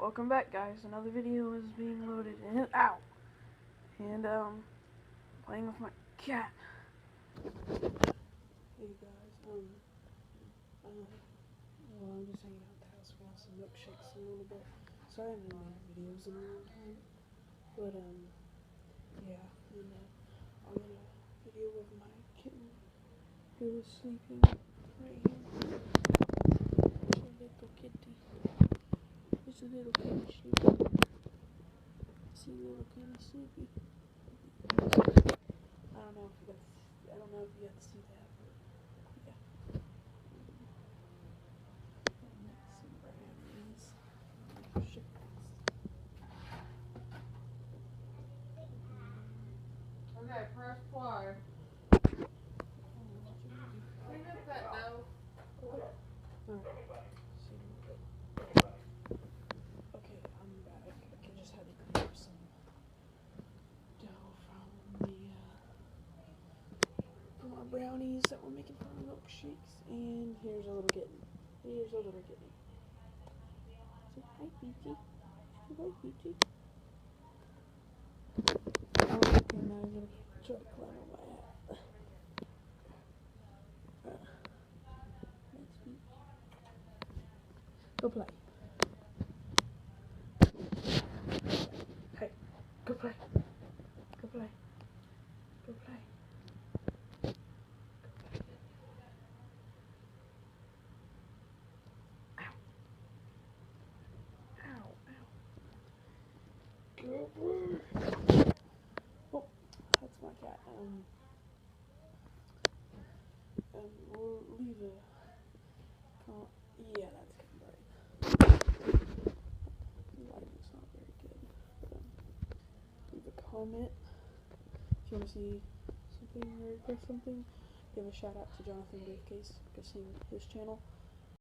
Welcome back, guys. Another video is being loaded and playing with my cat. Hey guys, well, I'm just hanging out at the house. We have some milkshakes in a little bit. Sorry I haven't made videos in a long time, but yeah, and I'll get a video of my kitten who is sleeping right here. It's a little kitty. It's a little kitty sleeping. See, little kitty sleepy. I don't know if you got to see that, but yeah. Some brownies. Okay, press play. Clean up that dough. Okay, I'm back. I just had to clean up some dough from our brownies that we're making for our milkshakes. And here's a little kitten. Say hi, Peachy. Say hi, Peachy. Okay, now I'm gonna try to climb on my hat. Thanks, Peach. Go play. Hey, go play. Go play. Go play. Oh, that's my cat. We'll leave a comment. Yeah, that's kind of bright. The lighting's not very good. But, leave a comment if you want to see something or request something. Give a shout out to Jonathan Briefcase, go see his channel.